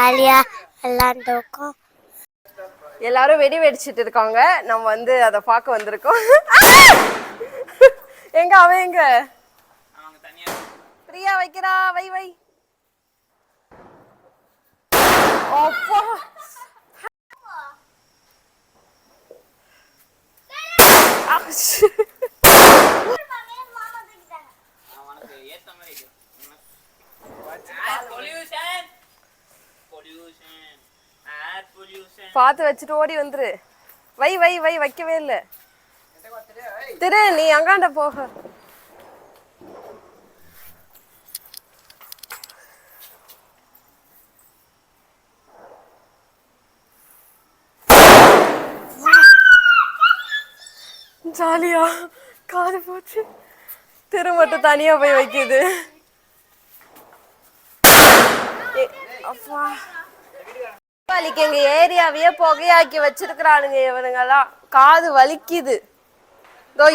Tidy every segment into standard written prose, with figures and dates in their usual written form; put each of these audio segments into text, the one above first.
ஜாலியா விளாண்டுருக்கோம். எல்லாரும் வெடி வெடிச்சிட்டு இருக்காங்க. நம்ம வந்து அதை பார்க்க வந்திருக்கோம். எங்க அவன் எங்க? பிரியா வைக்கிறா, வை வை. அப்பா பார்த்து வச்சுட்டு ஓடி வந்துரு. வை வை வை, வைக்கவே இல்லை. திரு நீ அங்காண்ட போக. ஜாலியா காது போச்சு. திரு மட்டும் தனியா போய் வைக்குது. அப்பா வலிக்கு எங்க ஏரியாவையே புகையாக்கி வச்சிருக்கிறானுங்க இவனுங்கெல்லாம். காது வலிக்குது.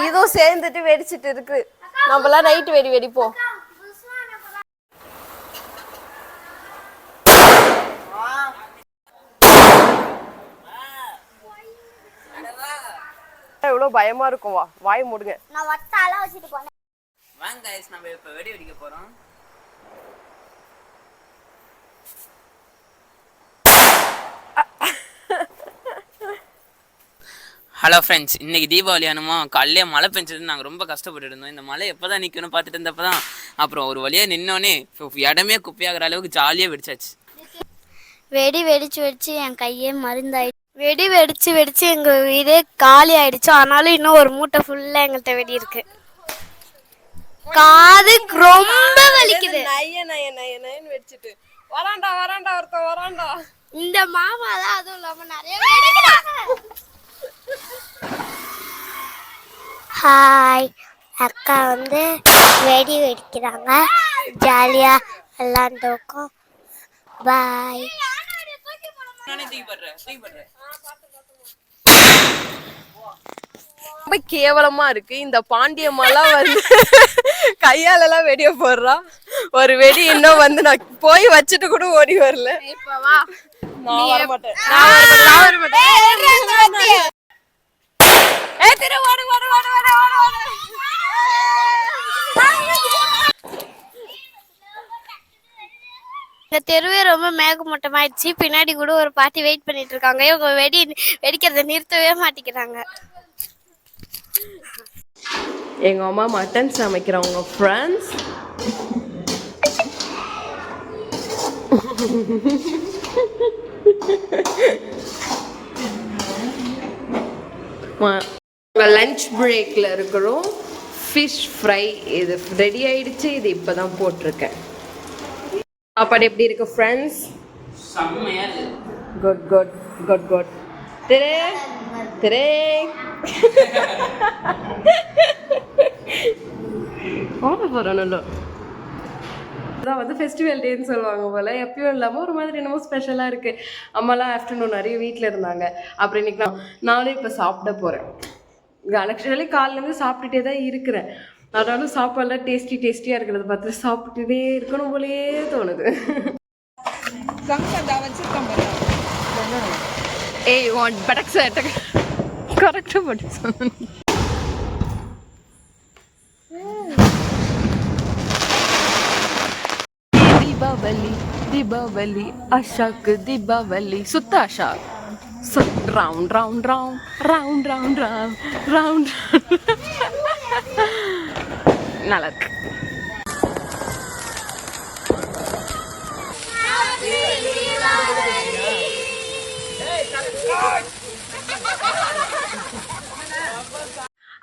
இதுவும் சேர்ந்துட்டு வெடிச்சிட்டு இருக்கு. நம்மளாம் நைட்டு வெடி வெடிப்போம். எவ்வளவு பயமா இருக்கும். வாய் மூடுங்க. நான் வட்டால வச்சிட்டு போனேன். வாங்க गाइस, நம்ம இப்ப வெடி வெடிக்க போறோம். ஹலோ ஃப்ரெண்ட்ஸ், இன்னைக்கு தீபாவளி ஆனமா காலையிலே மழை பெஞ்சது. நாங்கள் ரொம்ப கஷ்டப்பட்டு இருந்தோம். இந்த மழை எப்போ தான் நிற்கணும் பார்த்துட்டு இருந்தப்போ தான் அப்புறம் ஒரு வழியாக நின்னோடனே இடமே குப்பையாகிற அளவுக்கு ஜாலியாக வெடிச்சாச்சு. வெடி வெடிச்சு என் கையே மருந்தாயிடுச்சு. வெடி வெடிச்சு எங்கள் வீடே காலி ஆயிடுச்சு. ஆனாலும் இன்னும் ஒரு மூட்டை ஃபுல்லாக எங்கள்கிட்ட வெடி இருக்கு. காது ரொம்ப வலிக்குது. வெடிச்சிட்டு வராண்டா ஒருத்தன் வராண்டா. இந்த மாமா தான் அதுவும் இல்லாம நிறைய வெடிக்கிறாங்க. ஹாய், அக்கா வந்து வெடி வெடிக்கிறாங்க. ஜாலியா விளாண்டுருக்கோம். பாய். ரொம்ப கேவலமா இருக்கு. இந்த பாண்டியம்மாலாம் வந்து கையால எல்லாம் வெடிய போடுறா. ஒரு வெடி இன்னும் வந்து நான் போய் வச்சுட்டு கூட ஓடி வரல. நான் வர மாட்டேன். இந்த தெருவே ரொம்ப மேகமூட்டமாயிடுச்சு. பின்னாடி கூட ஒரு பாட்டி வெயிட் பண்ணிட்டு இருக்காங்க. இவங்க வெடிக்கிறத நிறுத்தவே மாட்டேங்கிறாங்க. எங்க அம்மா மட்டன் சமைக்கிறவங்க ஃப்ரெண்ட்ஸ். லஞ்ச் பிரேக்ல இருக்கிறோம். ஃபிஷ் ஃப்ரை இது ரெடி ஆயிடுச்சு. இது இப்பதான் போட்டிருக்கேன். சாப்பாடு எப்படி இருக்கு ஃப்ரெண்ட்ஸ்? செம்மையா இருக்கு. Good good good good. திரே திரே அதான் வந்து ஃபெஸ்டிவல் டேன்னு சொல்லுவாங்க போல். எப்பயும் இல்லாமல் ஒரு மாதிரி என்னமோ ஸ்பெஷலாக இருக்குது. அம்மாலாம் ஆஃப்டர்நூன் நிறைய வீட்டில் இருந்தாங்க. அப்புறம் இன்னைக்கு நானும் இப்போ சாப்பிட போகிறேன். ஆக்சுவலி காலையிலேருந்து சாப்பிட்டுட்டே தான் இருக்கிறேன். ஆனாலும் சாப்பாடுலாம் டேஸ்டியாக இருக்கிறத பார்த்து சாப்பிட்டுட்டே இருக்கணும் போலேயே தோணுது. ஏய் ஒன் பட்டக் சார் கரெக்டாக போட்டு சொன்னேன். தீபாவளி ஆஷாக்கு தீபாவளி சுத்த Asha. Round round round round round round round. நல்லா இருக்கு.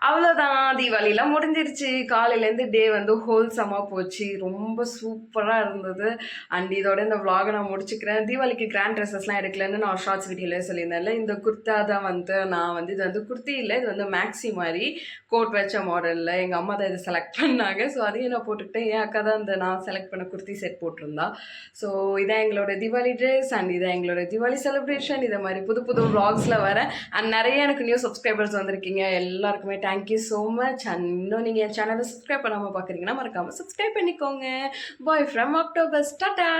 அவ்வளோதான், தீபாவளிலாம் முடிஞ்சிருச்சு. காலையிலேருந்து டே வந்து ஹோல்சமாக போச்சு. ரொம்ப சூப்பராக இருந்தது. அண்ட் இதோட இந்த விலாகை நான் முடிச்சுக்கிறேன். தீபாவளிக்கு கிராண்ட் ட்ரெஸ்ஸஸ்லாம் எடுக்கலன்னு நான் ஷார்ட்ஸ் வீடியோவில் சொல்லியிருந்தேன்ல. இந்த குர்த்தா தான் வந்து நான் வந்து இது வந்து குர்த்தி இல்லை, இது வந்து மேக்ஸி மாதிரி கோட் வச்ச மாடலில் எங்கள் அம்மா தான் இதை செலக்ட் பண்ணாங்க. ஸோ அதையும் நான் போட்டுக்கிட்டேன். என் அக்கா தான் இந்த நான் செலக்ட் பண்ண குர்த்தி செட் போட்டிருந்தா. ஸோ இதான் எங்களோட தீபாவளி ட்ரெஸ் அண்ட் இதான் எங்களோட தீபாவளி செலிப்ரேஷன். இதை மாதிரி புது புது விலாக்ஸில் வரேன். அண்ட் நிறைய எனக்கு நியூ சப்ஸ்கிரைபர்ஸ் வந்திருக்கீங்க. எல்லாருக்குமே தேங்க்யூ ஸோ மச். அண்ட் இன்னும் நீங்கள் என் சேனலை சப்ஸ்கிரைப் பண்ணாமல் பார்க்குறீங்கன்னா மறக்காமல் சப்ஸ்கிரைப் பண்ணிக்கோங்க. Bye from October. டாடா.